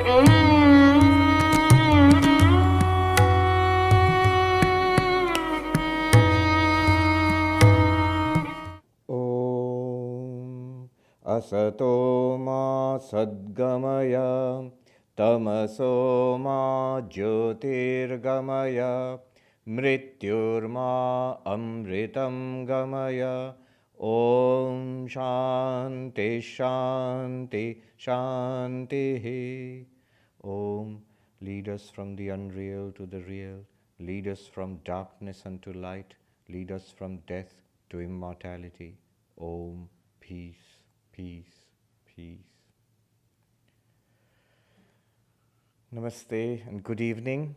Om Asato Ma Sadgamaya Tamaso Ma Jyotirgamaya Mrityurma Amritam Gamaya. Om Shanti Shanti Shanti. Om, lead us from the unreal to the real, lead us from darkness unto light, lead us from death to immortality. Om, peace, peace, peace. Namaste and good evening.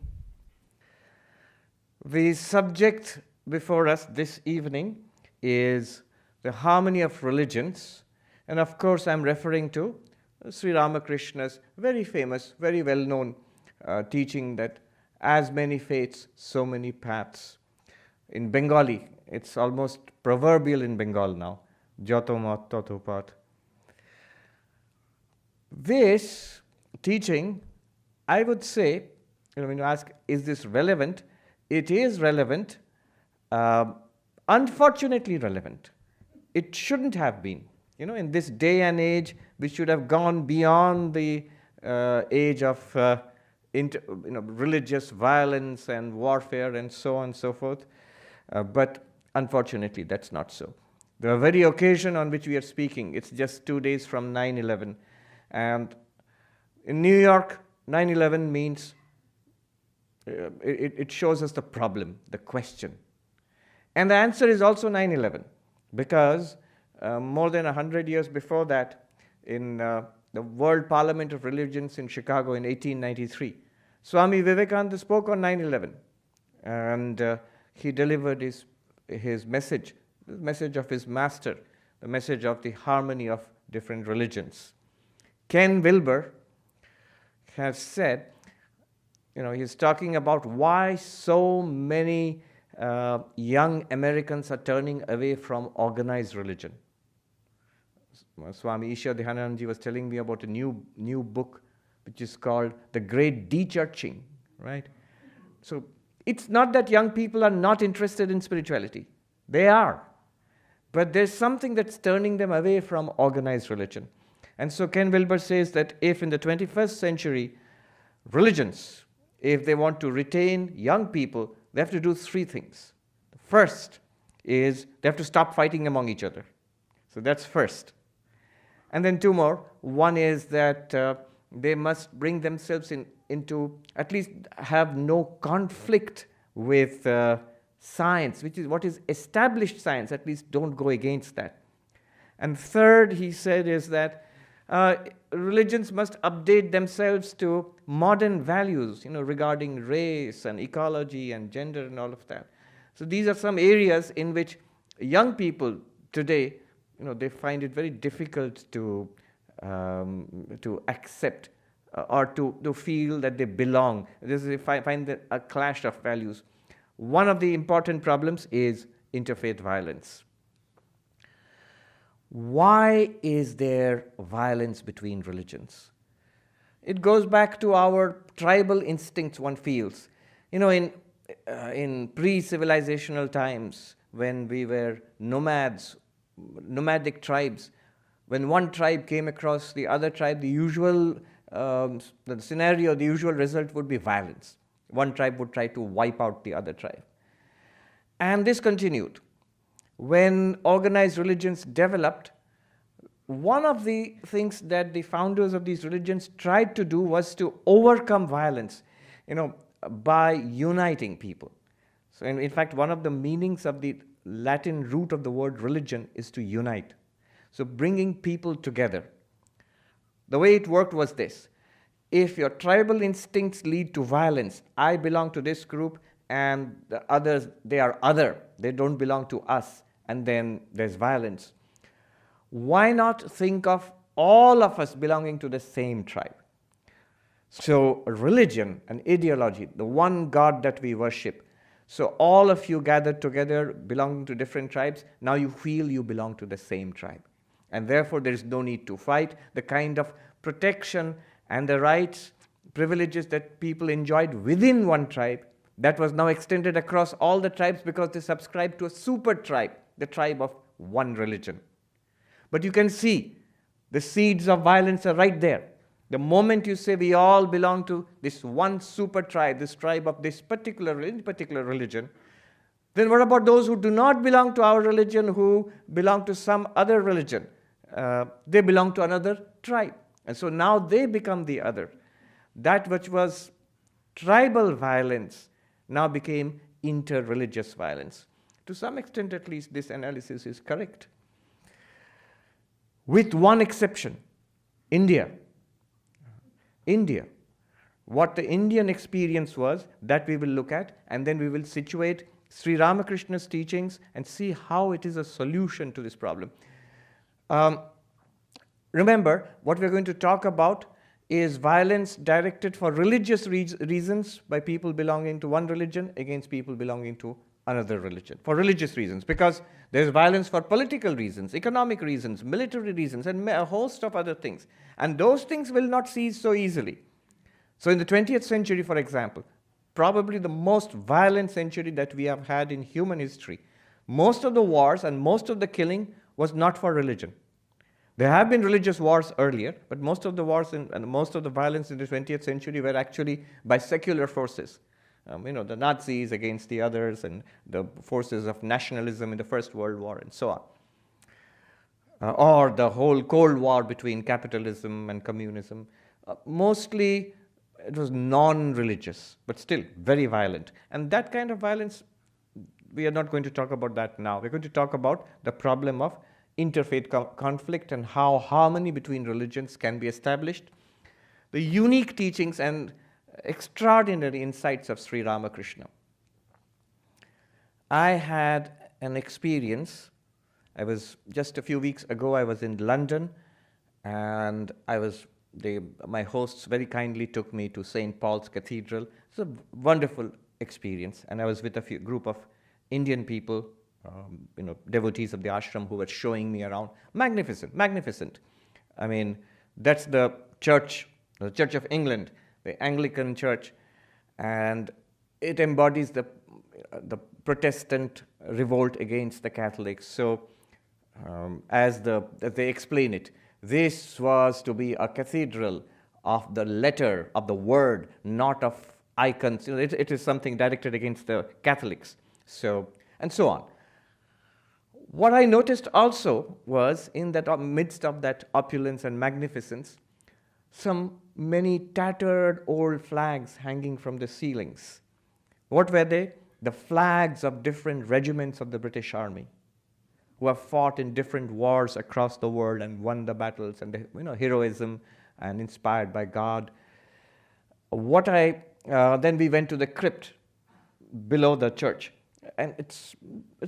The subject before us this evening is the harmony of religions, and of course I'm referring to Sri Ramakrishna's very famous, very well-known teaching that as many faiths, so many paths. In Bengali, it's almost proverbial in Bengal now, Joto mat toto path. This teaching, I would say, when you ask, is this relevant? It is relevant, unfortunately relevant. It shouldn't have been. In this day and age, we should have gone beyond the age of religious violence and warfare and so on and so forth. But unfortunately, that's not so. The very occasion on which we are speaking, it's just 2 days from 9/11. And in New York, 9/11 means it shows us the problem, the question. And the answer is also 9/11, because more than 100 years before that, in the World Parliament of Religions in Chicago in 1893, Swami Vivekananda spoke on 9/11, and he delivered his message, the message of his master, the message of the harmony of different religions. Ken Wilber has said, he's talking about why so many young Americans are turning away from organized religion. Swami Ishadhyanandaji was telling me about a new book which is called The Great De-Churching, right? So it's not that young people are not interested in spirituality. They are. But there's something that's turning them away from organized religion. And so Ken Wilber says that if in the 21st century, religions, if they want to retain young people, they have to do 3 things. The first is they have to stop fighting among each other. So that's first. And then 2 more. One is that they must bring themselves into, at least have no conflict with science, which is what is established science. At least don't go against that. And third, he said, is that religions must update themselves to modern values, regarding race and ecology and gender and all of that. So these are some areas in which young people today, they find it very difficult to accept or to feel that they belong. They find a clash of values. One of the important problems is interfaith violence. Why is there violence between religions? It goes back to our tribal instincts, one feels. In pre-civilizational times, when we were nomadic tribes, when one tribe came across the other tribe, the usual result would be violence. One tribe would try to wipe out the other tribe. And this continued. When organized religions developed, one of the things that the founders of these religions tried to do was to overcome violence, by uniting people. So in fact, one of the meanings of the Latin root of the word religion is to unite. So bringing people together. The way it worked was this. If your tribal instincts lead to violence, I belong to this group and the others, they are other. They don't belong to us. And then there's violence. Why not think of all of us belonging to the same tribe? So religion, an ideology, the one God that we worship. So all of you gathered together, belonging to different tribes, now you feel you belong to the same tribe. And therefore there is no need to fight. The kind of protection and the rights privileges that people enjoyed within one tribe, that was now extended across all the tribes because they subscribed to a super tribe, the tribe of one religion. But you can see the seeds of violence are right there. The moment you say we all belong to this one super tribe, this tribe of this particular religion, then what about those who do not belong to our religion, who belong to some other religion? They belong to another tribe. And so now they become the other. That which was tribal violence now became inter-religious violence. To some extent, at least, this analysis is correct. With one exception, India. India. What the Indian experience was, that we will look at, and then we will situate Sri Ramakrishna's teachings and see how it is a solution to this problem. Remember, what we're going to talk about is violence directed for religious reasons by people belonging to one religion against people belonging to another religion, for religious reasons, because there's violence for political reasons, economic reasons, military reasons, and a host of other things. And those things will not cease so easily. So in the 20th century, for example, probably the most violent century that we have had in human history, most of the wars and most of the killing was not for religion. There have been religious wars earlier, but most of the wars and most of the violence in the 20th century were actually by secular forces. The Nazis against the others, and the forces of nationalism in the First World War, and so on. Or the whole Cold War between capitalism and communism. Mostly it was non-religious, but still very violent. And that kind of violence, we are not going to talk about that now. We're going to talk about the problem of interfaith conflict and how harmony between religions can be established. The unique teachings and extraordinary insights of Sri Ramakrishna. I had an experience. Just a few weeks ago, I was in London, and my hosts very kindly took me to St. Paul's Cathedral. It's a wonderful experience, and I was with a group of Indian people, devotees of the ashram, who were showing me around. Magnificent, magnificent. I mean, that's the Church of England, the Anglican Church, and it embodies the Protestant revolt against the Catholics. So, as they explain it, this was to be a cathedral of the letter, of the word, not of icons. It is something directed against the Catholics. So, and so on. What I noticed also was, in that midst of that opulence and magnificence, many tattered old flags hanging from the ceilings. What were they? The flags of different regiments of the British Army, who have fought in different wars across the world and won the battles, and heroism and inspired by God. Then we went to the crypt below the church, and it's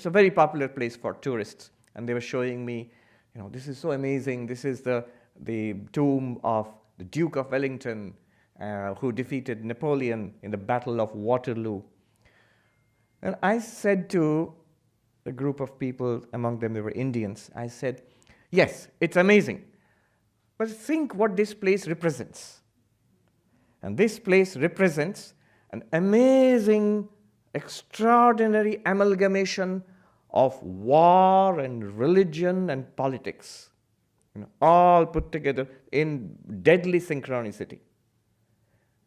a very popular place for tourists. And they were showing me, this is so amazing. This is the tomb of the Duke of Wellington, who defeated Napoleon in the Battle of Waterloo. And I said to a group of people, among them there were Indians, I said, yes, it's amazing, but think what this place represents. And this place represents an amazing, extraordinary amalgamation of war and religion and politics, all put together in deadly synchronicity.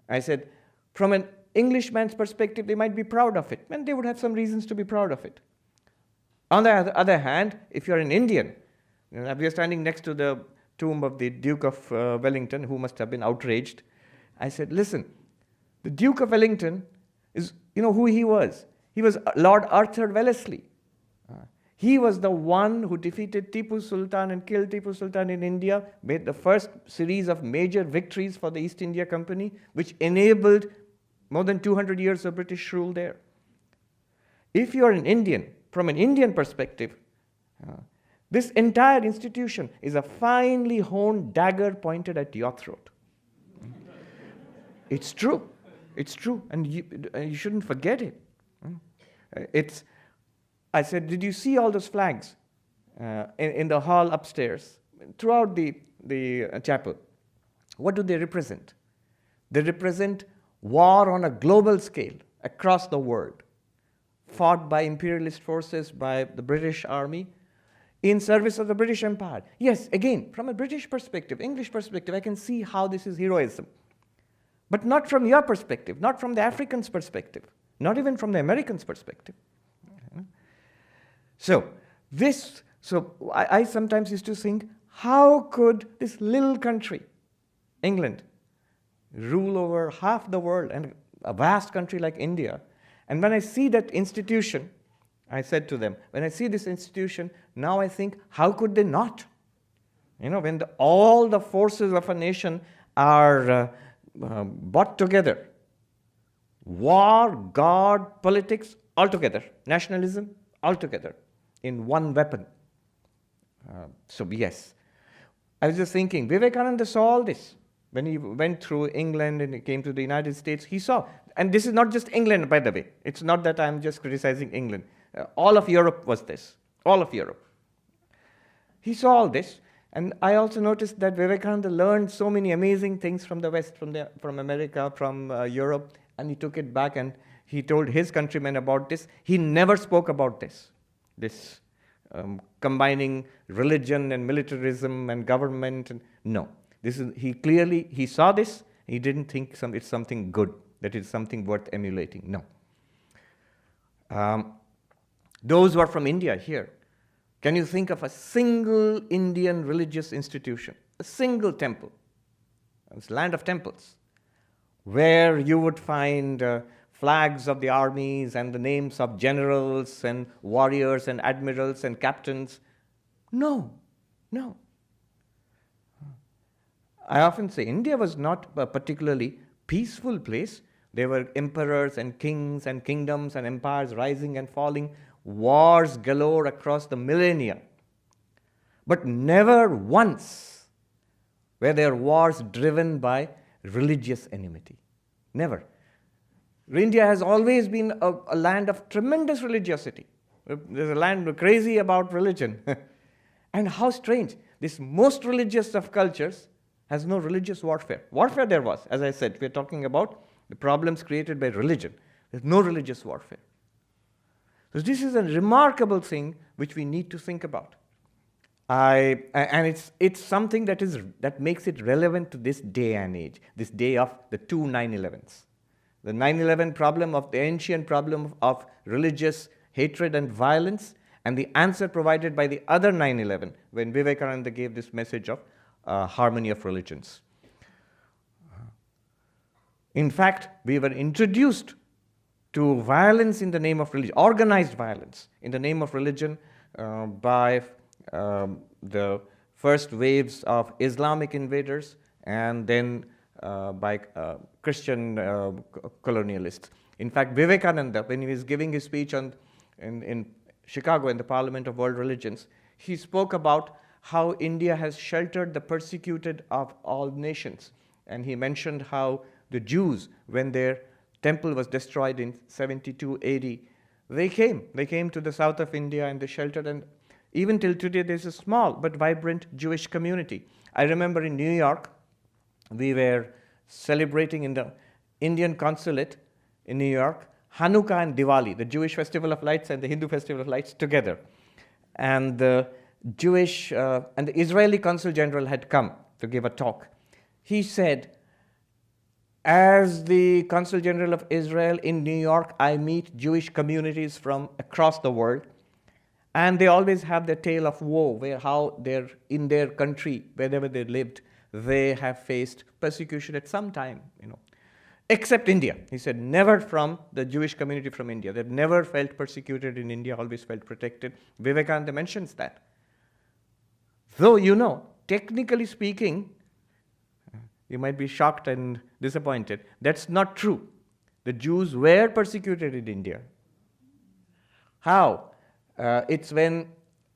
I said, from an Englishman's perspective, they might be proud of it, and they would have some reasons to be proud of it. On the other hand, if you're an Indian, we are standing next to the tomb of the Duke of Wellington, who must have been outraged. I said, listen, the Duke of Wellington is, who he was? He was Lord Arthur Wellesley. He was the one who defeated Tipu Sultan and killed Tipu Sultan in India, made the first series of major victories for the East India Company, which enabled more than 200 years of British rule there. If you are an Indian, from an Indian perspective, this entire institution is a finely honed dagger pointed at your throat. It's true. It's true. And you shouldn't forget it. I said, did you see all those flags in the hall upstairs, throughout the chapel? What do they represent? They represent war on a global scale across the world, fought by imperialist forces, by the British Army, in service of the British Empire. Yes, again, from a British perspective, English perspective, I can see how this is heroism. But not from your perspective, not from the African's perspective, not even from the American's perspective. So I sometimes used to think, how could this little country, England, rule over half the world and a vast country like India? And when I see that institution, I said to them, when I see this institution, now I think, how could they not? When all the forces of a nation are brought together, war, God, politics, all together, nationalism, all together, in one weapon. So yes, I was just thinking, Vivekananda saw all this. When he went through England and he came to the United States, he saw, and this is not just England, by the way. It's not that I'm just criticizing England. All of Europe was this, all of Europe. He saw all this, and I also noticed that Vivekananda learned so many amazing things from the West, from America, from Europe, and he took it back and he told his countrymen about this. He never spoke about this combining religion and militarism and government. No. He saw this, he didn't think it's something good, that it's something worth emulating. No. Those who are from India here, can you think of a single Indian religious institution, a single temple, it's land of temples, where you would find flags of the armies and the names of generals and warriors and admirals and captains? No. I often say India was not a particularly peaceful place. There were emperors and kings and kingdoms and empires rising and falling, wars galore across the millennia. But never once were there wars driven by religious enmity. Never. India has always been a land of tremendous religiosity. There's a land crazy about religion. And how strange, this most religious of cultures has no religious warfare. Warfare there was, as I said, we're talking about the problems created by religion. There's no religious warfare. So this is a remarkable thing which we need to think about. And it's something that makes it relevant to this day and age, this day of the two 9/11s. The 9/11 problem, of the ancient problem of religious hatred and violence, and the answer provided by the other 9/11, when Vivekananda gave this message of harmony of religions. In fact, we were introduced to violence in the name of religion, organized violence in the name of religion by the first waves of Islamic invaders and then by Christian colonialists. In fact, Vivekananda, when he was giving his speech in Chicago in the Parliament of World Religions, he spoke about how India has sheltered the persecuted of all nations. And he mentioned how the Jews, when their temple was destroyed in 72 AD, they came to the south of India and they sheltered. And even till today, there's a small but vibrant Jewish community. I remember in New York, we were celebrating in the Indian consulate in New York, Hanukkah and Diwali, the Jewish festival of lights and the Hindu festival of lights together. And the Jewish and the Israeli consul general had come to give a talk. He said, as the consul general of Israel in New York, I meet Jewish communities from across the world, and they always have their tale of woe, how they're in their country, wherever they lived, they have faced persecution at some time, except India. He said, never from the Jewish community from India. They've never felt persecuted in India, always felt protected. Vivekananda mentions that. Though, technically speaking, you might be shocked and disappointed. That's not true. The Jews were persecuted in India. How? It's when,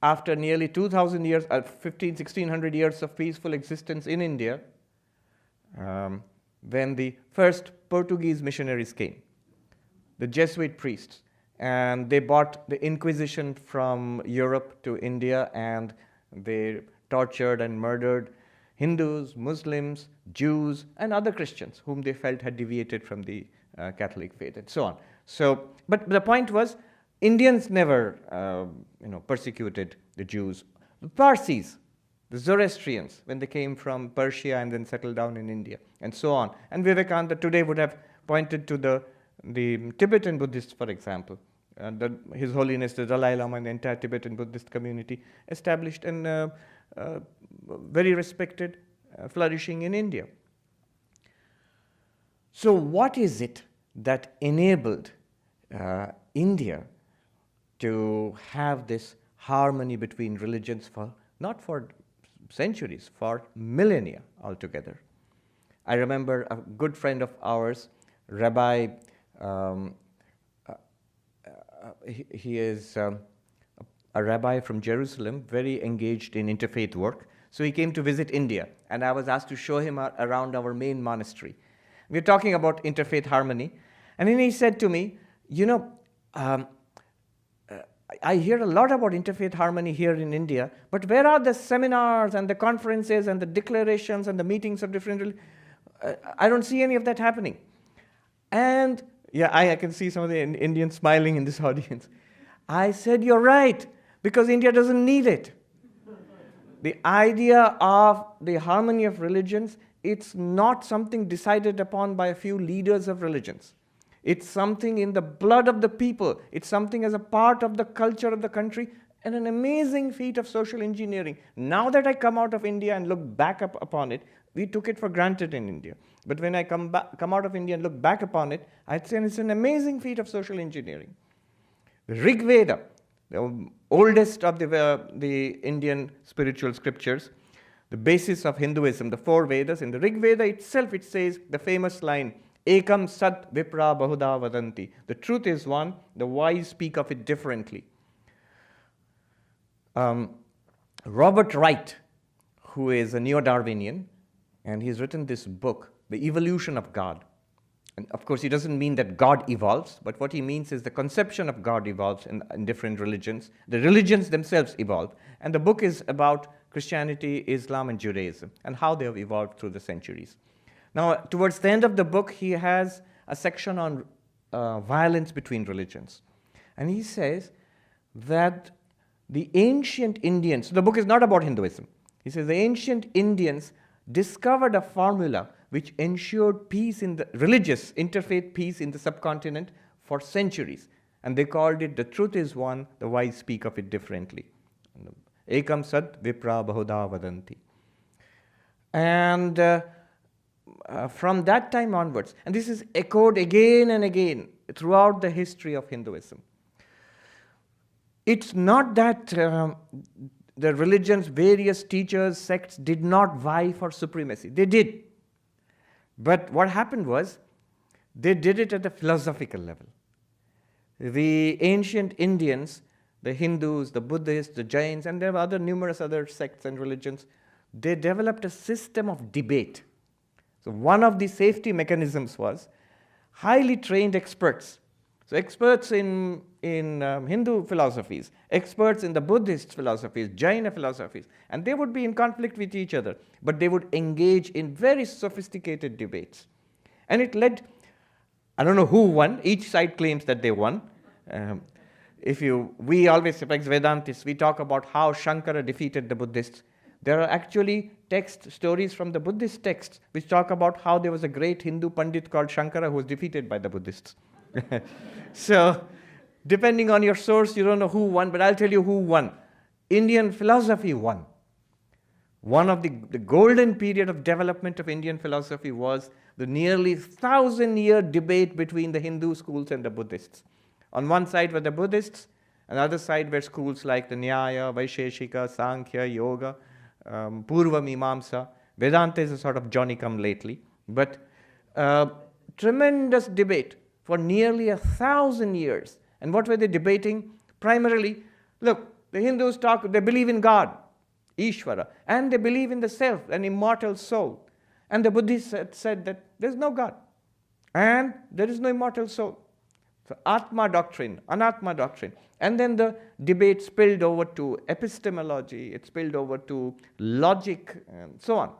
after nearly 2,000 years, 1,600 years of peaceful existence in India, when the first Portuguese missionaries came, the Jesuit priests, and they brought the Inquisition from Europe to India, and they tortured and murdered Hindus, Muslims, Jews, and other Christians whom they felt had deviated from the Catholic faith, and so on. So, but the point was, Indians never, persecuted the Jews. The Parsis, the Zoroastrians, when they came from Persia and then settled down in India, and so on. And Vivekananda today would have pointed to the Tibetan Buddhists, for example. His Holiness the Dalai Lama and the entire Tibetan Buddhist community established and very respected, flourishing in India. So what is it that enabled India to have this harmony between religions for, not for centuries, for millennia altogether? I remember a good friend of ours, Rabbi, he is a rabbi from Jerusalem, very engaged in interfaith work. So he came to visit India, and I was asked to show him around our main monastery. We're talking about interfaith harmony, and then he said to me, I hear a lot about interfaith harmony here in India, but where are the seminars and the conferences and the declarations and the meetings of different I don't see any of that happening. And yeah, I can see some of the Indians smiling in this audience. I said, you're right, because India doesn't need it. The idea of the harmony of religions, it's not something decided upon by a few leaders of religions. It's something in the blood of the people. It's something as a part of the culture of the country, and an amazing feat of social engineering. Now that I come out of India and look back upon it, we took it for granted in India. But when I come out of India and look back upon it, I'd say it's an amazing feat of social engineering. The Rig Veda, the oldest of the Indian spiritual scriptures, the basis of Hinduism, the 4 Vedas, in the Rig Veda itself it says the famous line, Ekam Sat Vipra Bahuda Vadanti. The truth is one, the wise speak of it differently. Robert Wright, who is a neo-Darwinian, and he's written this book, The Evolution of God. And of course, he doesn't mean that God evolves, but what he means is the conception of God evolves in different religions. The religions themselves evolve. And the book is about Christianity, Islam, and Judaism, and how they have evolved through the centuries. Now, towards the end of the book, he has a section on violence between religions. And he says that the ancient Indians, the book is not about Hinduism. He says the ancient Indians discovered a formula which ensured peace in the religious, interfaith peace in the subcontinent for centuries. And they called it, the truth is one, the wise speak of it differently. Ekam Sat Vipra Bahuda Vadanti. And from that time onwards, and this is echoed again and again throughout the history of Hinduism, it's not that the religion's various teachers, sects did not vie for supremacy. They did. But what happened was, they did it at the philosophical level. The ancient Indians, the Hindus, the Buddhists, the Jains, and there were numerous other sects and religions, they developed a system of debate. So one of the safety mechanisms was highly trained experts. So experts in Hindu philosophies, experts in the Buddhist philosophies, Jaina philosophies, and they would be in conflict with each other, but they would engage in very sophisticated debates. And it led, I don't know who won, each side claims that they won. We always, as Vedantists, we talk about how Shankara defeated the Buddhists. There are actually stories from the Buddhist texts which talk about how there was a great Hindu Pandit called Shankara who was defeated by the Buddhists. So, depending on your source, you don't know who won, but I'll tell you who won. Indian philosophy won. One of the golden period of development of Indian philosophy was the nearly 1,000-year debate between the Hindu schools and the Buddhists. On one side were the Buddhists, on the other side were schools like the Nyaya, Vaisheshika, Sankhya, Yoga, Purva Mimamsa. Vedanta is a sort of Johnny-come-lately. But tremendous debate for nearly 1,000 years. And what were they debating? Primarily, look, the Hindus they believe in God, Ishvara, and they believe in the self, an immortal soul. And the Buddhists said that there's no God, and there is no immortal soul. So Atma doctrine, Anatma doctrine. And then the debate spilled over to epistemology, it spilled over to logic, and so on.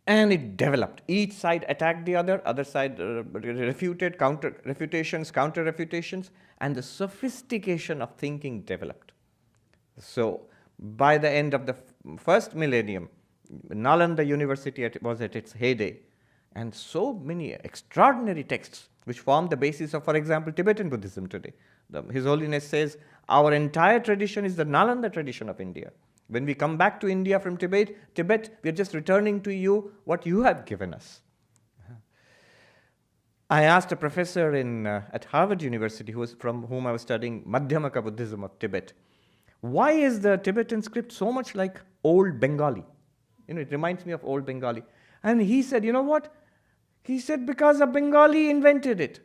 And it developed. Each side attacked the other side refuted, counter-refutations, and the sophistication of thinking developed. So, by the end of the first millennium, Nalanda University was at its heyday, and so many extraordinary texts which form the basis of, for example, Tibetan Buddhism today. His Holiness says, our entire tradition is the Nalanda tradition of India. When we come back to India from Tibet, we are just returning to you what you have given us. I asked a professor at Harvard University, from whom I was studying Madhyamaka Buddhism of Tibet, why is the Tibetan script so much like Old Bengali? It reminds me of Old Bengali. And he said, you know what? He said, because a Bengali invented it.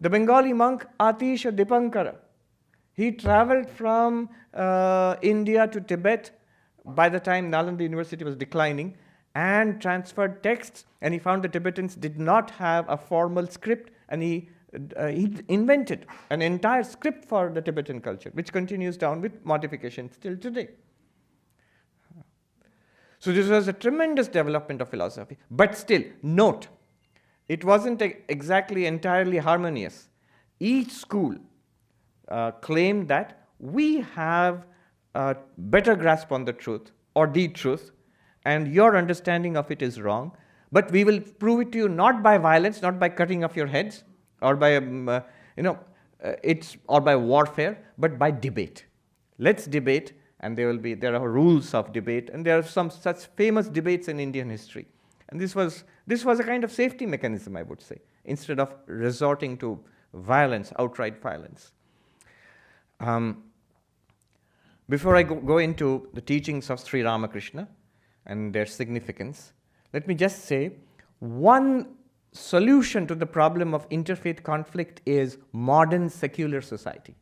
The Bengali monk Atisha Dipankara, he traveled from India to Tibet by the time Nalanda University was declining and transferred texts, and he found the Tibetans did not have a formal script, and he invented an entire script for the Tibetan culture, which continues down with modifications till today. So this was a tremendous development of philosophy. But still, note, it wasn't exactly entirely harmonious. Each school claimed that we have a better grasp on the truth, or the truth, and your understanding of it is wrong, but we will prove it to you not by violence, not by cutting off your heads, or by or by warfare, but by debate. Let's debate, and there are rules of debate, and there are some such famous debates in Indian history. And this was a kind of safety mechanism, I would say, instead of resorting to violence, outright violence. Before I go into the teachings of Sri Ramakrishna and their significance, let me just say one solution to the problem of interfaith conflict is modern secular society.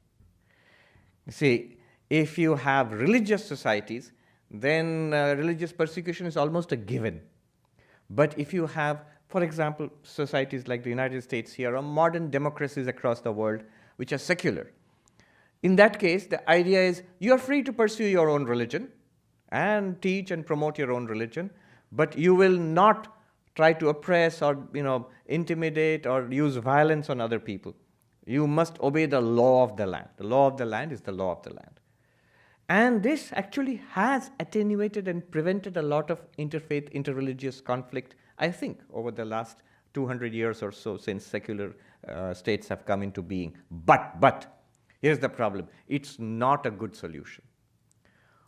You see, if you have religious societies, then religious persecution is almost a given. But if you have, for example, societies like the United States here, or modern democracies across the world, which are secular, in that case, the idea is you are free to pursue your own religion and teach and promote your own religion, but you will not try to oppress or intimidate or use violence on other people. You must obey the law of the land. The law of the land is the law of the land. And this actually has attenuated and prevented a lot of interfaith, interreligious conflict, I think, over the last 200 years or so since secular states have come into being. But here's the problem. It's not a good solution.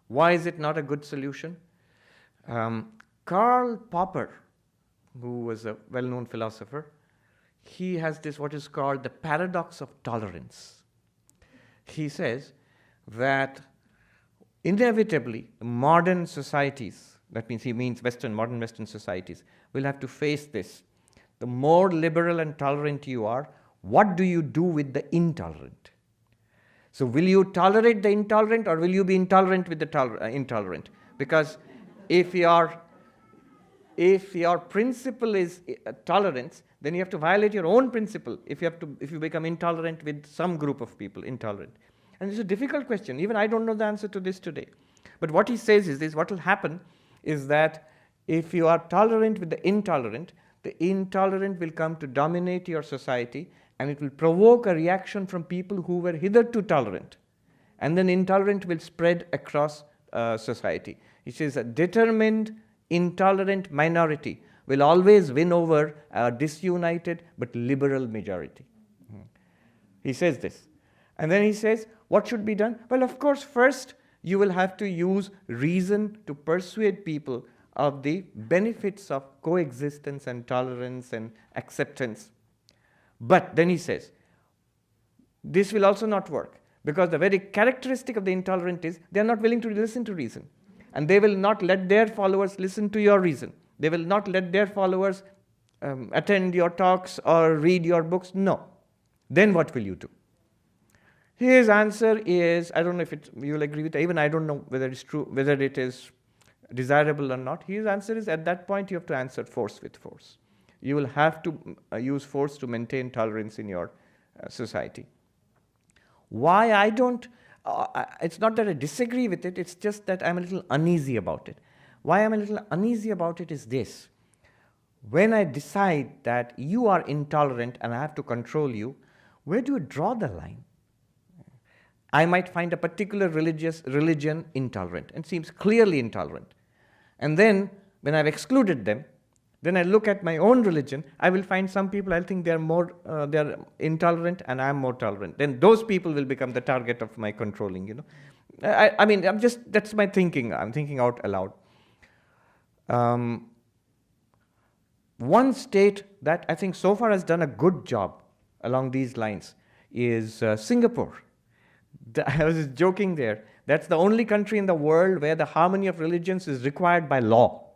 Why is it not a good solution? Karl Popper, who was a well-known philosopher, he has this what is called the paradox of tolerance. He says that inevitably modern societies, that means he means modern Western societies, will have to face this. The more liberal and tolerant you are, what do you do with the intolerant? So will you tolerate the intolerant, or will you be intolerant with the intolerant? Because if your principle is tolerance, then you have to violate your own principle if you become intolerant with some group of people, intolerant. And it's a difficult question. Even I don't know the answer to this today. But what he says is this: what will happen is that if you are tolerant with the intolerant will come to dominate your society, and it will provoke a reaction from people who were hitherto tolerant. And then intolerant will spread across society. He says a determined, intolerant minority will always win over a disunited but liberal majority. He says this. And then he says, what should be done? Well, of course, first you will have to use reason to persuade people of the benefits of coexistence and tolerance and acceptance. But then he says, this will also not work, because the very characteristic of the intolerant is they are not willing to listen to reason. And they will not let their followers listen to your reason. They will not let their followers attend your talks or read your books. No. Then what will you do? His answer is, I don't know if you will agree with it, even I don't know whether it's true, whether it is desirable or not. His answer is, at that point you have to answer force with force. You will have to use force to maintain tolerance in your society. Why I don't, it's not that I disagree with it, it's just that I'm a little uneasy about it. why I'm a little uneasy about it is this. When I decide that you are intolerant and I have to control you, where do you draw the line? I might find a particular religion intolerant and seems clearly intolerant. And then, when I've excluded them, then I look at my own religion, I will find some people, I think they're intolerant and I'm more tolerant. Then those people will become the target of my controlling, I mean, that's my thinking. I'm thinking out aloud. One state that I think so far has done a good job along these lines is Singapore. I was just joking there. That's the only country in the world where the harmony of religions is required by law.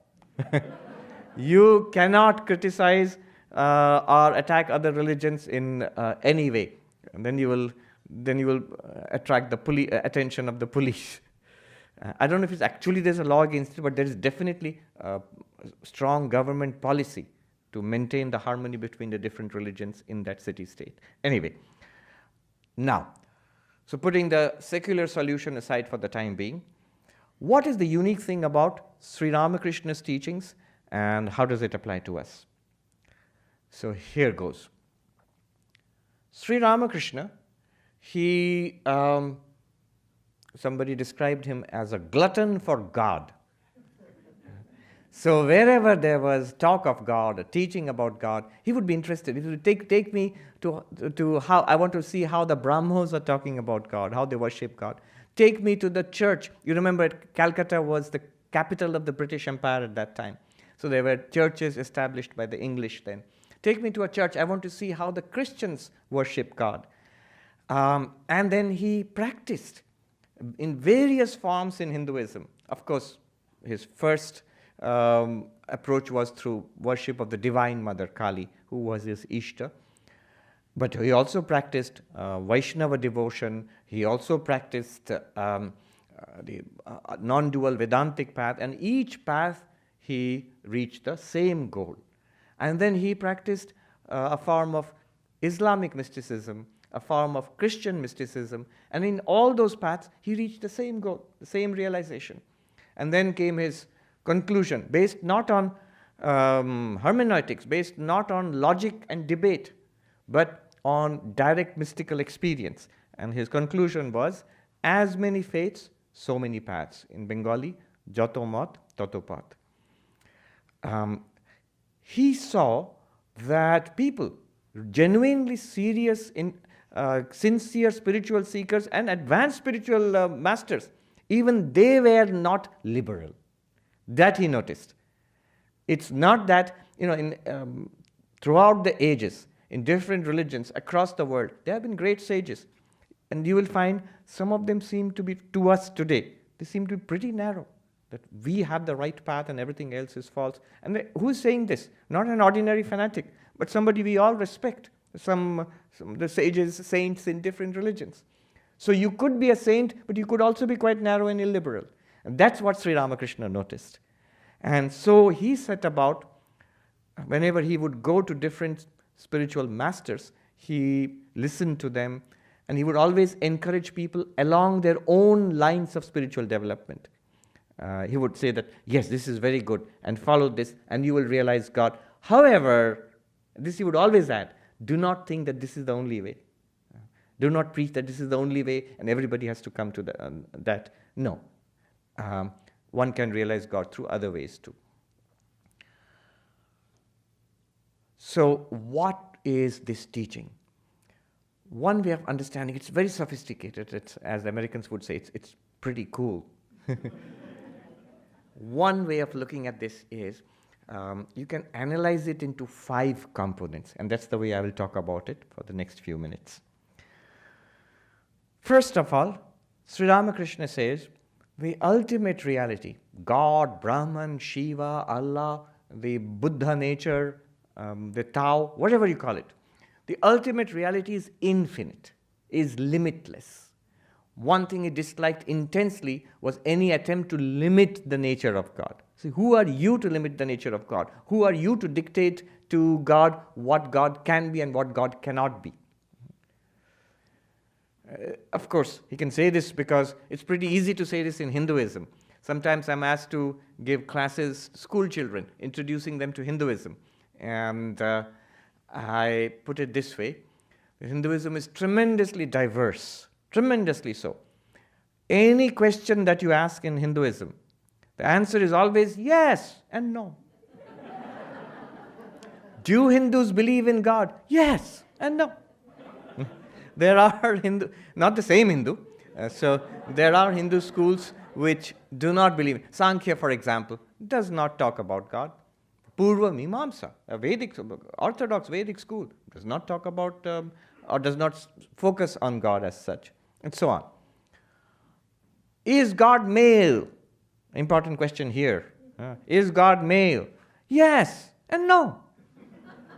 You cannot criticize or attack other religions in any way. And then you will attract the attention of the police. I don't know if it's actually there's a law against it, but there is definitely a strong government policy to maintain the harmony between the different religions in that city-state. Anyway, now, so putting the secular solution aside for the time being, what is the unique thing about Sri Ramakrishna's teachings and how does it apply to us? So here goes. Sri Ramakrishna, somebody described him as a glutton for God. So wherever there was talk of God, a teaching about God, he would be interested. He would take me to how, I want to see how the Brahmos are talking about God, how they worship God. Take me to the church. You remember Calcutta was the capital of the British Empire at that time. So there were churches established by the English then. Take me to a church. I want to see how the Christians worship God. And then he practiced in various forms in Hinduism. Of course, his first approach was through worship of the Divine Mother Kali, who was his Ishta. But he also practiced Vaishnava devotion. He also practiced the non-dual Vedantic path. And each path, he reached the same goal. And then he practiced a form of Islamic mysticism, a form of Christian mysticism. And in all those paths, he reached the same goal, the same realization. And then came his conclusion, based not on hermeneutics, based not on logic and debate, but on direct mystical experience. And his conclusion was, as many faiths, so many paths. In Bengali, Joto Mat, Toto Path. He saw that people, genuinely serious, sincere spiritual seekers and advanced spiritual masters, even they were not liberal. That he noticed. It's not that, throughout the ages, in different religions across the world, there have been great sages. And you will find some of them seem to be, to us today, they seem to be pretty narrow. That we have the right path and everything else is false. And who's saying this? Not an ordinary fanatic, but somebody we all respect. Some the sages, saints in different religions. So you could be a saint, but you could also be quite narrow and illiberal. And that's what Sri Ramakrishna noticed. And so he set about, whenever he would go to different spiritual masters, he listened to them, and he would always encourage people along their own lines of spiritual development. He would say that, yes, this is very good, and follow this, and you will realize God. However, this he would always add, do not think that this is the only way. Do not preach that this is the only way, and everybody has to come to that. No. One can realize God through other ways too. So what is this teaching? One way of understanding, it's very sophisticated. It's, as the Americans would say, it's pretty cool. One way of looking at this is, you can analyze it into 5 components, and that's the way I will talk about it for the next few minutes. First of all, Sri Ramakrishna says, the ultimate reality, God, Brahman, Shiva, Allah, the Buddha nature, the Tao, whatever you call it, the ultimate reality is infinite, is limitless. One thing he disliked intensely was any attempt to limit the nature of God. So who are you to limit the nature of God? Who are you to dictate to God what God can be and what God cannot be? Of course, he can say this because it's pretty easy to say this in Hinduism. Sometimes I'm asked to give classes to school children, introducing them to Hinduism. And I put it this way: Hinduism is tremendously diverse, tremendously so. Any question that you ask in Hinduism, the answer is always yes and no. Do Hindus believe in God? Yes and no. There are Hindu, not the same Hindu, so there are Hindu schools which do not believe. Sankhya, for example, does not talk about God. Purva Mimamsa, a Vedic, Orthodox Vedic school, does not talk about or does not focus on God as such, and so on. Is God male? Important question here. Is God male? Yes and no.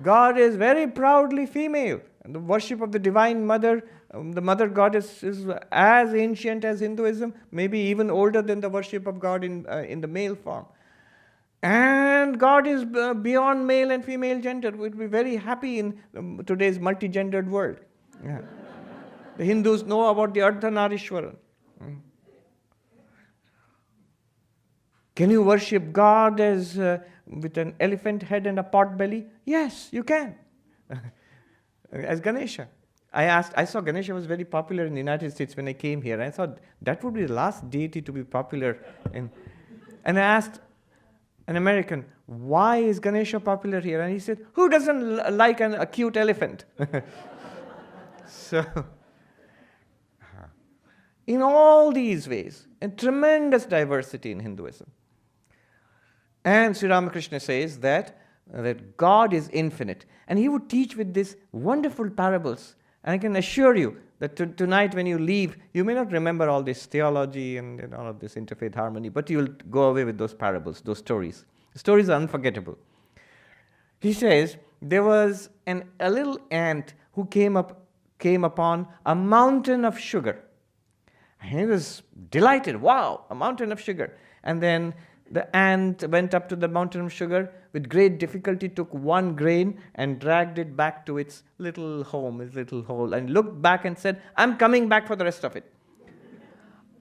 God is very proudly female. And the worship of the Divine Mother, the Mother Goddess, is as ancient as Hinduism, maybe even older than the worship of God in the male form. And God is beyond male and female gender. We'd be very happy in today's multi-gendered world. Yeah. The Hindus know about the Ardhanarishwaran. Can you worship God as with an elephant head and a pot belly? Yes, you can. As Ganesha. I saw Ganesha was very popular in the United States when I came here. I thought that would be the last deity to be popular. And I asked an American, why is Ganesha popular here? And he said, who doesn't like a cute elephant? So, in all these ways, a tremendous diversity in Hinduism. And Sri Ramakrishna says that God is infinite. And he would teach with these wonderful parables. And I can assure you that tonight when you leave, you may not remember all this theology and all of this interfaith harmony, but you'll go away with those parables, those stories. The stories are unforgettable. He says there was a little ant who came upon a mountain of sugar. And he was delighted. Wow, a mountain of sugar. And then the ant went up to the mountain of sugar, with great difficulty took one grain and dragged it back to its little home, its little hole, and looked back and said, I'm coming back for the rest of it.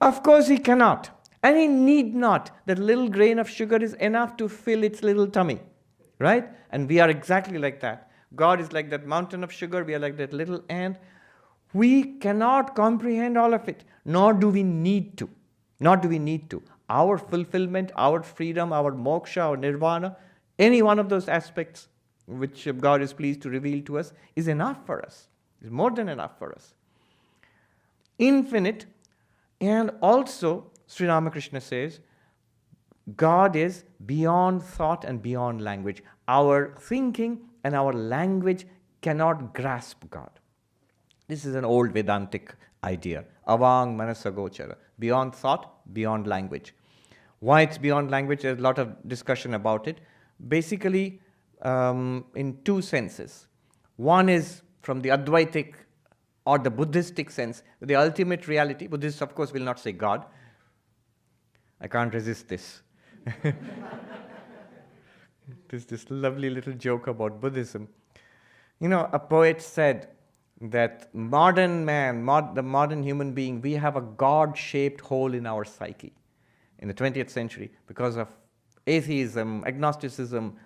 Of course he cannot, and he need not. That little grain of sugar is enough to fill its little tummy, right? And we are exactly like that. God is like that mountain of sugar, we are like that little ant. We cannot comprehend all of it, nor do we need to. Nor do we need to. Our fulfillment, our freedom, our moksha, our nirvana, any one of those aspects which God is pleased to reveal to us is enough for us, is more than enough for us. Infinite, and also, Sri Ramakrishna says, God is beyond thought and beyond language. Our thinking and our language cannot grasp God. This is an old Vedantic idea. Avang manasagochara. Beyond thought, beyond language. Why it's beyond language, there's a lot of discussion about it. Basically, in two senses. One is from the Advaitic or the Buddhistic sense, the ultimate reality. Buddhists, of course, will not say God. I can't resist this. There's this lovely little joke about Buddhism. You know, a poet said that modern man, the modern human being, we have a God-shaped hole in our psyche in the 20th century because of atheism, agnosticism,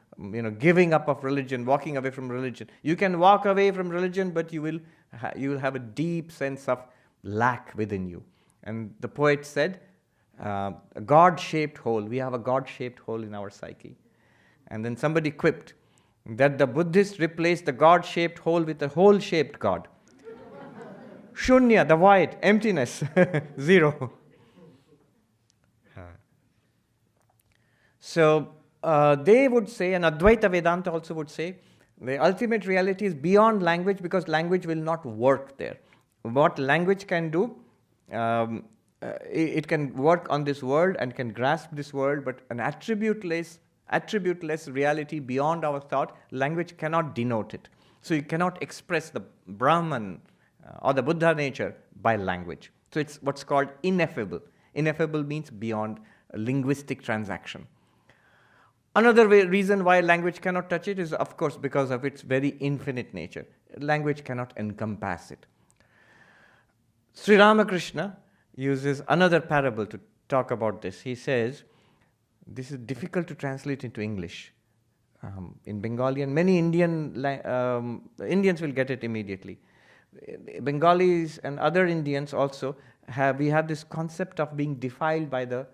giving up of religion, walking away from religion. You can walk away from religion, but you will have a deep sense of lack within you. And the poet said, a God-shaped hole. We have a God-shaped hole in our psyche. And then somebody quipped that the Buddhists replaced the God-shaped hole with a hole-shaped God. Shunya, the void, emptiness, zero. So they would say, and Advaita Vedanta also would say, the ultimate reality is beyond language because language will not work there. What language can do, it can work on this world and can grasp this world, but an attributeless reality beyond our thought, language cannot denote it. So you cannot express the Brahman or the Buddha nature by language. So it's what's called ineffable. Ineffable means beyond a linguistic transaction. Another reason why language cannot touch it is, of course, because of its very infinite nature. Language cannot encompass it. Sri Ramakrishna uses another parable to talk about this. He says, this is difficult to translate into English. In Bengali, and many Indians will get it immediately. Bengalis and other Indians also we have this concept of being defiled by the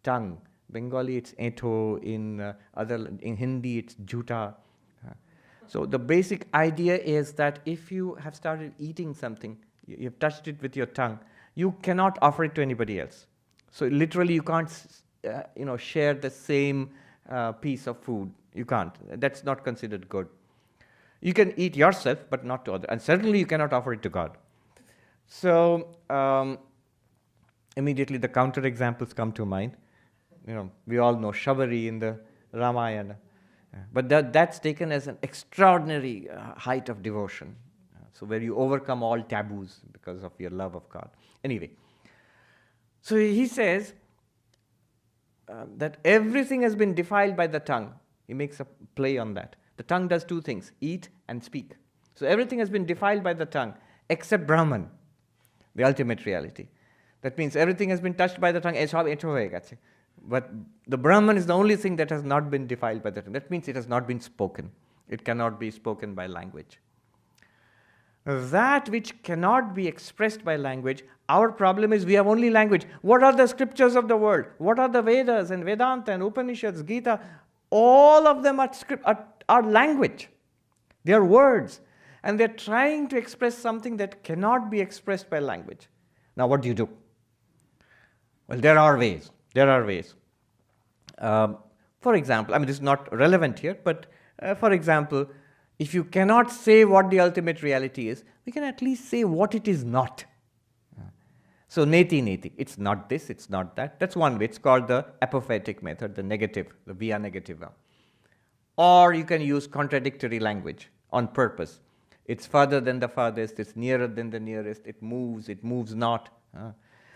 tongue. Bengali, it's eto. In Hindi, it's juta. So the basic idea is that if you have started eating something, you've touched it with your tongue, you cannot offer it to anybody else. So literally, you can't, share the same piece of food. You can't. That's not considered good. You can eat yourself, but not to others. And certainly you cannot offer it to God. So immediately the counter examples come to mind. We all know Shabari in the Ramayana. But that's taken as an extraordinary height of devotion. So where you overcome all taboos because of your love of God. Anyway, so he says that everything has been defiled by the tongue. He makes a play on that. The tongue does two things, eat and speak. So everything has been defiled by the tongue, except Brahman, the ultimate reality. That means everything has been touched by the tongue, but the Brahman is the only thing that has not been defiled by the tongue. That means it has not been spoken. It cannot be spoken by language. That which cannot be expressed by language, our problem is we have only language. What are the scriptures of the world? What are the Vedas and Vedanta and Upanishads, Gita? All of them are language. They are words. And they're trying to express something that cannot be expressed by language. Now what do? Well, there are ways. For example, this is not relevant here, but for example, if you cannot say what the ultimate reality is, we can at least say what it is not. So neti, it's not this, it's not that. That's one way. It's called the apophatic method, the negative, the via negativa. Or you can use contradictory language on purpose. It's further than the farthest, it's nearer than the nearest, it moves not.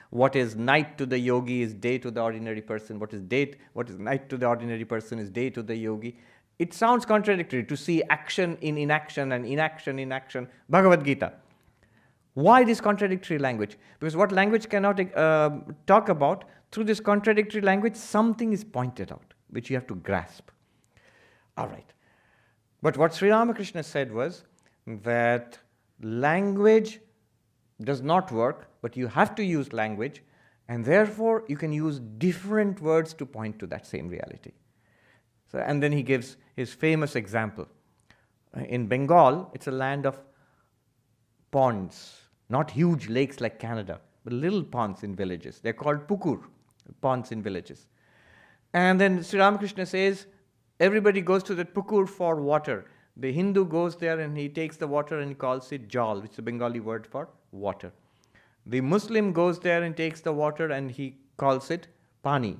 What is night to the yogi is day to the ordinary person. What is night to the ordinary person is day to the yogi. It sounds contradictory to see action in inaction and inaction in action. Bhagavad Gita. Why this contradictory language? Because what language cannot talk about, through this contradictory language, something is pointed out, which you have to grasp. All right. But what Sri Ramakrishna said was that language does not work, but you have to use language, and therefore you can use different words to point to that same reality. So, and then he gives his famous example. In Bengal, it's a land of ponds, not huge lakes like Canada, but little ponds in villages. They're called pukur, ponds in villages. And then Sri Ramakrishna says, everybody goes to that pukur for water. The Hindu goes there and he takes the water and he calls it jal, which is a Bengali word for water. The Muslim goes there and takes the water and he calls it pani.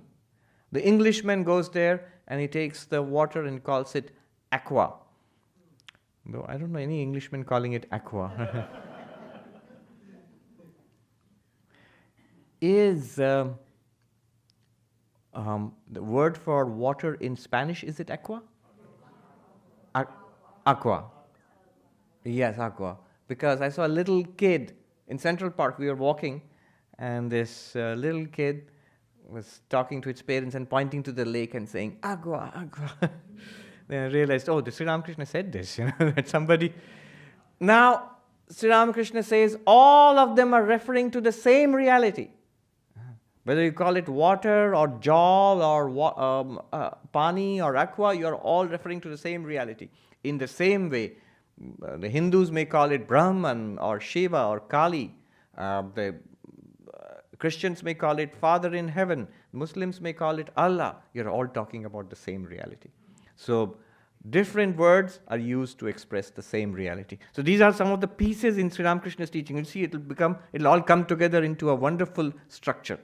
The Englishman goes there and he takes the water and calls it aqua. Though I don't know any Englishman calling it aqua. Is the word for water in Spanish, is it aqua? Aqua. Yes, aqua. Because I saw a little kid in Central Park. We were walking and this little kid was talking to its parents and pointing to the lake and saying, agua, agua. Then I realized, oh, the Sri Ramakrishna said this, that somebody. Now, Sri Ramakrishna says all of them are referring to the same reality. Whether you call it water or jal or pani or aqua, you are all referring to the same reality. In the same way, the Hindus may call it Brahman or Shiva or Kali. The Christians may call it Father in Heaven. Muslims may call it Allah. You're all talking about the same reality. So different words are used to express the same reality. So these are some of the pieces in Sri Ramakrishna's teaching. You see, it'll all come together into a wonderful structure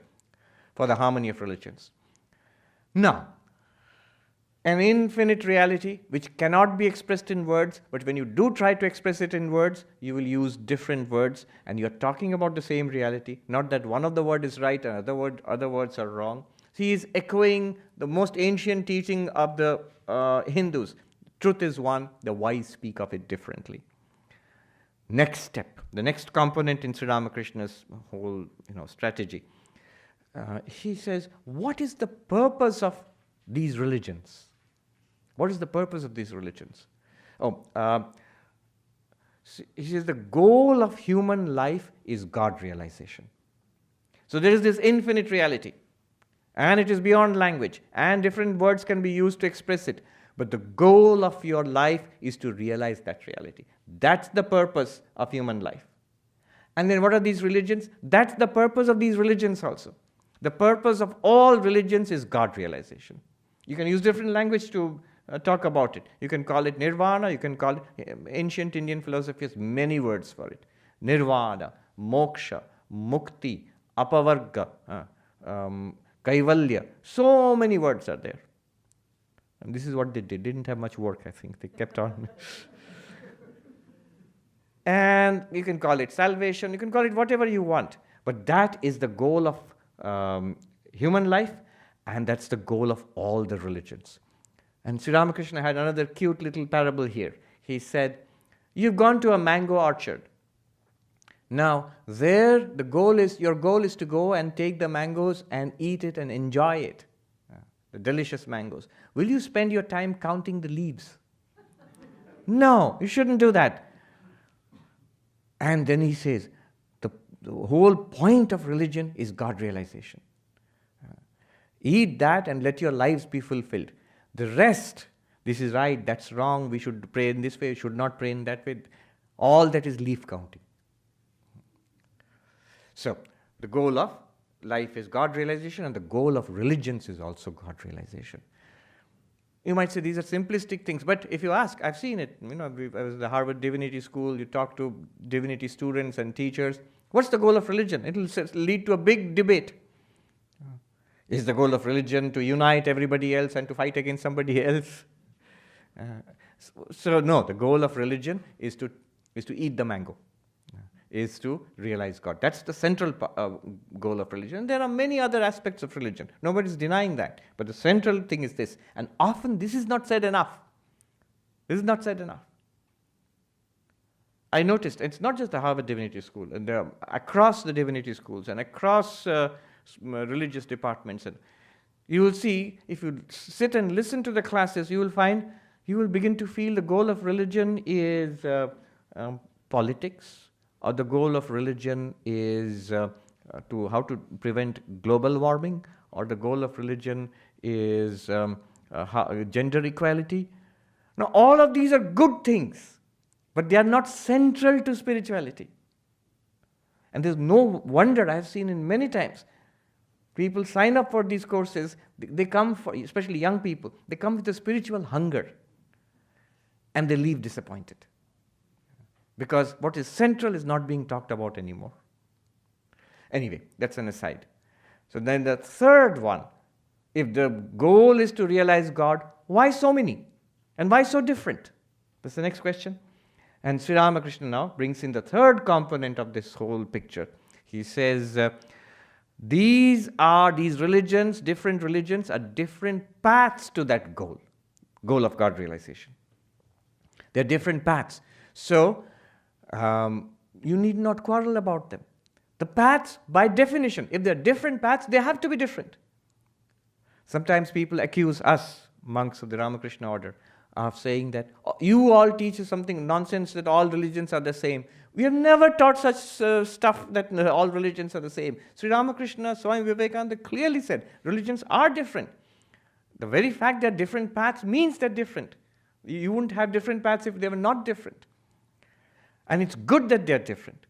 for the harmony of religions. Now, an infinite reality which cannot be expressed in words, but when you do try to express it in words, you will use different words, and you're talking about the same reality, not that one of the words is right and other words are wrong. He is echoing the most ancient teaching of the Hindus. Truth is one, the wise speak of it differently. Next step, the next component in Sri Ramakrishna's whole strategy. he says, what is the purpose of these religions? What is the purpose of these religions? He says the goal of human life is God realization. So there is this infinite reality, and it is beyond language, and different words can be used to express it. But the goal of your life is to realize that reality. That's the purpose of human life. And then what are these religions? That's the purpose of these religions also. The purpose of all religions is God realization. You can use different language to talk about it. You can call it nirvana, you can call it, ancient Indian philosophy has many words for it. Nirvana, moksha, mukti, apavarga, kaivalya. So many words are there. And this is what they did. They didn't have much work, I think. They kept on. And you can call it salvation, you can call it whatever you want. But that is the goal of human life, and that's the goal of all the religions. And Sri Ramakrishna had another cute little parable here. He said, you've gone to a mango orchard. Now, there your goal is to go and take the mangoes and eat it and enjoy it. The delicious mangoes. Will you spend your time counting the leaves? No, you shouldn't do that. And then he says, the whole point of religion is God realization. Eat that and let your lives be fulfilled. The rest, this is right, that's wrong, we should pray in this way, we should not pray in that way. All that is leaf counting. So, the goal of life is God realization, and the goal of religions is also God realization. You might say these are simplistic things, but if you ask, I've seen it. I was at the Harvard Divinity School, you talk to divinity students and teachers. What's the goal of religion? It will lead to a big debate. Is the goal of religion to unite everybody else and to fight against somebody else? So no, the goal of religion is to eat the mango, is to realize God. That's the central goal of religion. There are many other aspects of religion. Nobody's denying that. But the central thing is this. And often this is not said enough. This is not said enough. I noticed, it's not just the Harvard Divinity School, and across the divinity schools and across religious departments. And you will see, if you sit and listen to the classes, you will begin to feel the goal of religion is politics, or the goal of religion is how to prevent global warming, or the goal of religion is gender equality. Now, all of these are good things, but they are not central to spirituality. And there's no wonder, I have seen in many times, people sign up for these courses, they come for, especially young people, they come with a spiritual hunger, and they leave disappointed. Because what is central is not being talked about anymore. Anyway, that's an aside. So then the third one, if the goal is to realize God, why so many? And why so different? That's the next question. And Sri Ramakrishna now brings in the third component of this whole picture. He says, these religions, different religions, are different paths to that goal of God realization. They're different paths. So, you need not quarrel about them. The paths, by definition, if they're different paths, they have to be different. Sometimes people accuse us, monks of the Ramakrishna order, of saying that you all teach something nonsense that all religions are the same. We have never taught such stuff that all religions are the same. Sri Ramakrishna, Swami Vivekananda clearly said religions are different. The very fact that different paths means they're different. You wouldn't have different paths if they were not different. And it's good that they're different.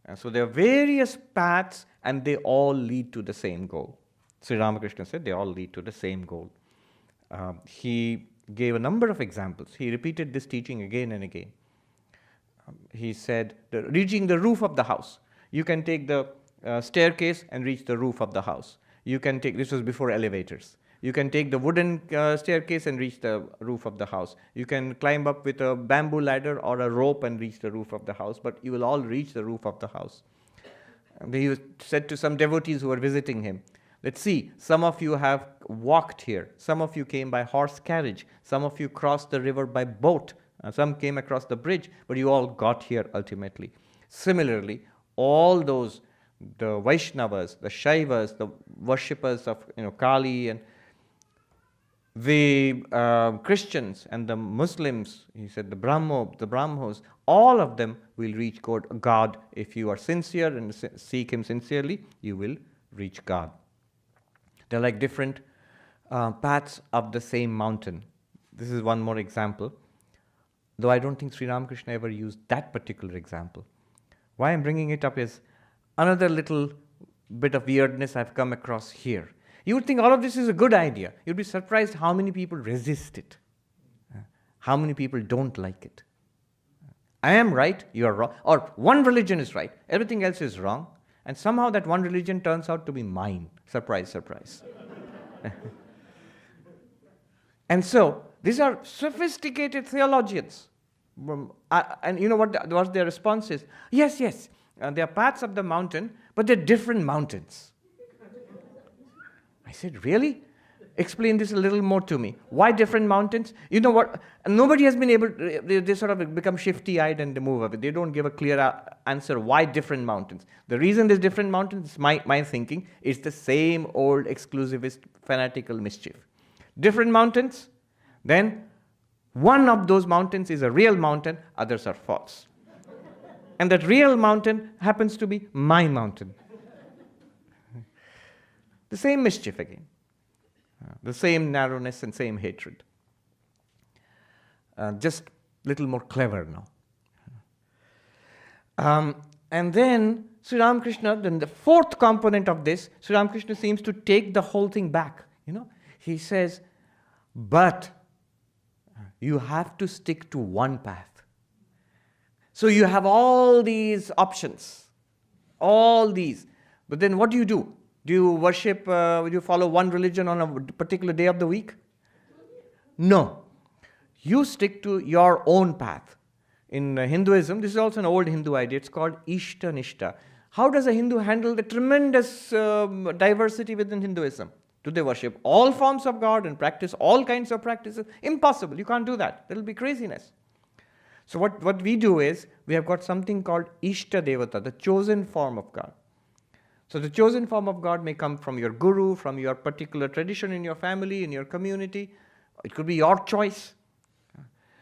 And so there are various paths and they all lead to the same goal. Sri Ramakrishna said they all lead to the same goal. He gave a number of examples. He repeated this teaching again and again. He said, reaching the roof of the house. You can take the staircase and reach the roof of the house. You can take, this was before elevators. You can take the wooden staircase and reach the roof of the house. You can climb up with a bamboo ladder or a rope and reach the roof of the house, but you will all reach the roof of the house. And he said to some devotees who were visiting him, let's see, some of you have walked here. Some of you came by horse carriage. Some of you crossed the river by boat. Some came across the bridge, but you all got here ultimately. Similarly, all those the Vaishnavas, the Shaivas, the worshippers of Kali, and the Christians and the Muslims, he said the Brahmos, all of them will reach God. If you are sincere and seek Him sincerely, you will reach God. They're like different paths up the same mountain. This is one more example, though I don't think Sri Ramakrishna ever used that particular example. Why I'm bringing it up is another little bit of weirdness I've come across here. You would think all of this is a good idea. You'd be surprised how many people resist it, how many people don't like it. I am right, you are wrong, or one religion is right, everything else is wrong, and somehow that one religion turns out to be mine. Surprise, surprise. And so, these are sophisticated theologians. And you know what their response is? Yes, they are paths up the mountain, but they're different mountains. I said, really? Explain this a little more to me. Why different mountains? You know what? Nobody has been able to, they sort of become shifty-eyed and they move away. They don't give a clear answer why different mountains. The reason there's different mountains, my thinking, is the same old exclusivist fanatical mischief. Different mountains, then one of those mountains is a real mountain, others are false. And that real mountain happens to be my mountain. The same mischief again. The same narrowness and same hatred. Just a little more clever now. And then Sri Ramakrishna, then the fourth component of this, Sri Ramakrishna seems to take the whole thing back. He says, but you have to stick to one path. So you have all these options, all these. But then what do? Do you worship, do you follow one religion on a particular day of the week? No. You stick to your own path. In Hinduism, this is also an old Hindu idea, it's called Ishta Nishta. How does a Hindu handle the tremendous diversity within Hinduism? Do they worship all forms of God and practice all kinds of practices? Impossible, you can't do that. That will be craziness. So what we do is, we have got something called Ishta Devata, the chosen form of God. So the chosen form of God may come from your guru, from your particular tradition in your family, in your community. It could be your choice.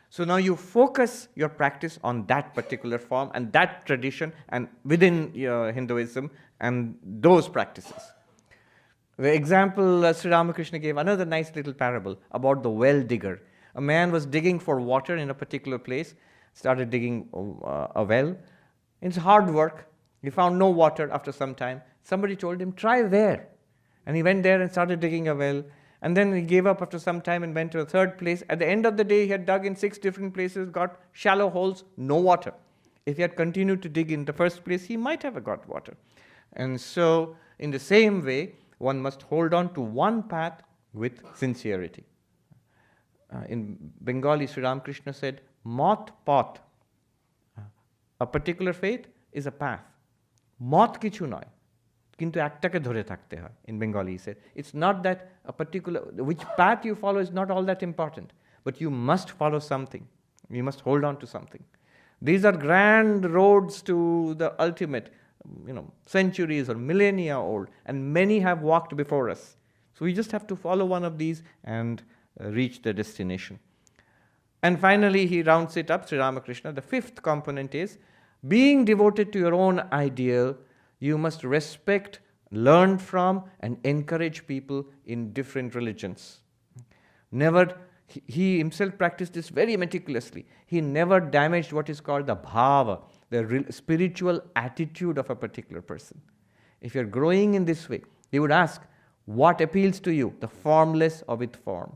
So now you focus your practice on that particular form and that tradition and within Hinduism and those practices. The example Sri Ramakrishna gave, another nice little parable about the well digger. A man was digging for water in a particular place, started digging a well. It's hard work. He found no water after some time. Somebody told him, try there. And he went there and started digging a well. And then he gave up after some time and went to a third place. At the end of the day, he had dug in 6 different places, got shallow holes, no water. If he had continued to dig in the first place, he might have got water. And so, in the same way, one must hold on to one path with sincerity. In Bengali, Sri Ramakrishna said, Mot Pot. A particular faith is a path. Mot kichu noy. Kintu ektake dhore thakte hoy. In Bengali he said, it's not that a particular, which path you follow is not all that important, but you must follow something. You must hold on to something. These are grand roads to the ultimate, centuries or millennia old, and many have walked before us. So we just have to follow one of these and reach the destination. And finally he rounds it up, Sri Ramakrishna. The fifth component is, being devoted to your own ideal, you must respect, learn from, and encourage people in different religions. He himself practiced this very meticulously. He never damaged what is called the bhava, the spiritual attitude of a particular person. If you're growing in this way, he would ask, what appeals to you, the formless or with form?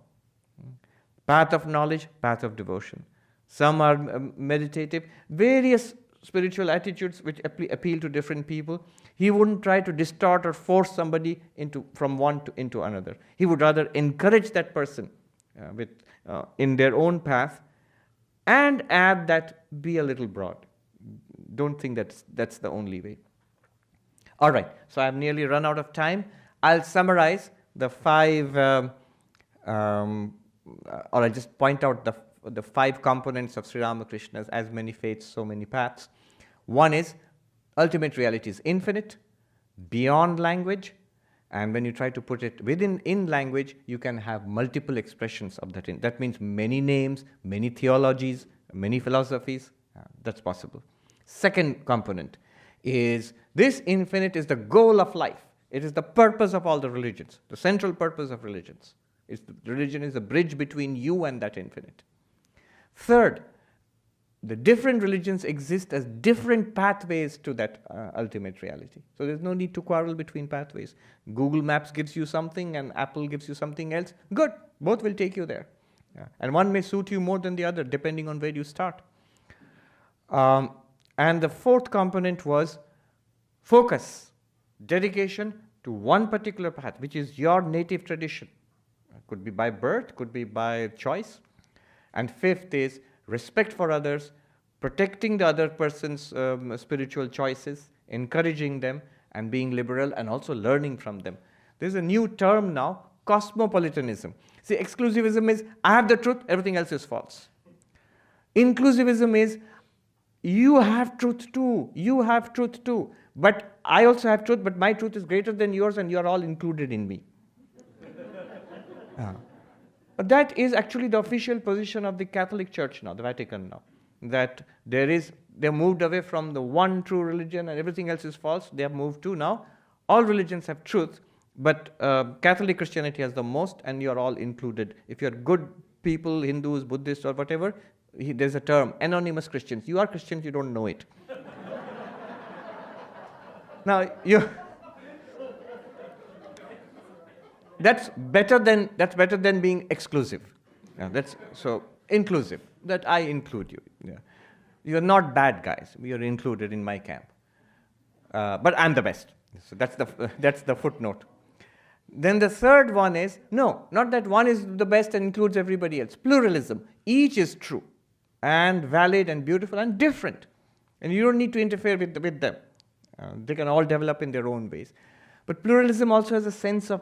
Path of knowledge, path of devotion. Some are meditative, various spiritual attitudes which appeal to different people. He wouldn't try to distort or force somebody from one into another. He would rather encourage that person in their own path and add that, be a little broad. Don't think that's the only way. All right, so I've nearly run out of time. I'll summarize the 5, or I'll just point out the 5 components of Sri Ramakrishna's as many faiths, so many paths. One is, ultimate reality is infinite. beyond language, and when you try to put it in language, you can have multiple expressions of that. That means many names, many theologies, many philosophies. That's possible. Second component is this infinite is the goal of life. It is the purpose of all the religions, the central purpose of religions. Religion is a bridge between you and that infinite. Third, the different religions exist as different pathways to that ultimate reality. So there's no need to quarrel between pathways. Google Maps gives you something and Apple gives you something else. Good, both will take you there. And one may suit you more than the other, depending on where you start. And the fourth component was focus, dedication to one particular path, which is your native tradition. Could be by birth, could be by choice. And fifth is respect for others, protecting the other person's spiritual choices, encouraging them, and being liberal, and also learning from them. There's a new term now, cosmopolitanism. See, exclusivism is, I have the truth, everything else is false. Inclusivism is, you have truth too, you have truth too, but I also have truth, but my truth is greater than yours, and you're all included in me. But that is actually the official position of the Catholic Church now, the Vatican now, that they're moved away from the one true religion and everything else is false. They have moved to now, all religions have truth, but Catholic Christianity has the most, and you're all included. If you're good people, Hindus, Buddhists, or whatever, there's a term, anonymous Christians. You are Christians, you don't know it. Now, that's better than being exclusive. That's so inclusive, that I include you. Yeah. You're not bad guys. You're included in my camp. But I'm the best. So that's the footnote. Then the third one is, no, not that one is the best and includes everybody else. Pluralism. Each is true and valid and beautiful and different. And you don't need to interfere with them. They can all develop in their own ways. But pluralism also has a sense of,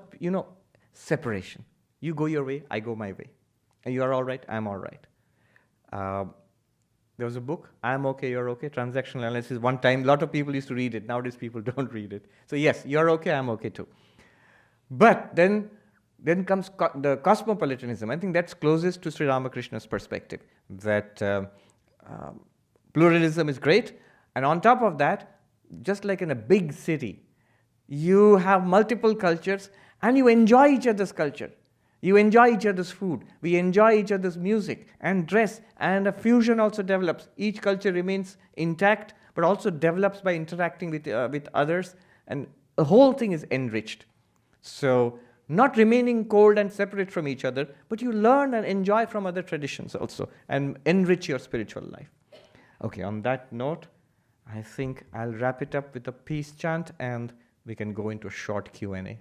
separation. You go your way, I go my way. And you are all right, I'm all right. There was a book, I'm okay, you're okay, transactional analysis. One time, a lot of people used to read it. Nowadays, people don't read it. So yes, you're okay, I'm okay too. But then comes the cosmopolitanism. I think that's closest to Sri Ramakrishna's perspective, that pluralism is great. And on top of that, just like in a big city, you have multiple cultures, and you enjoy each other's culture. You enjoy each other's food. We enjoy each other's music and dress, and a fusion also develops. Each culture remains intact, but also develops by interacting with others, and the whole thing is enriched. So, not remaining cold and separate from each other, but you learn and enjoy from other traditions also, and enrich your spiritual life. Okay, on that note, I think I'll wrap it up with a peace chant, and we can go into a short Q&A.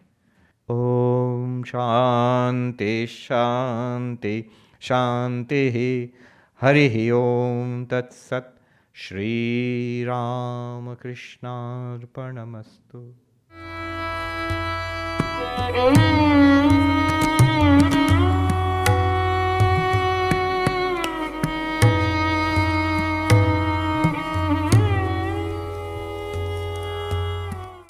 Om Shanti Shanti Shanti Harihi Om Tat Sat Sri Ramakrishna Arpanamastu.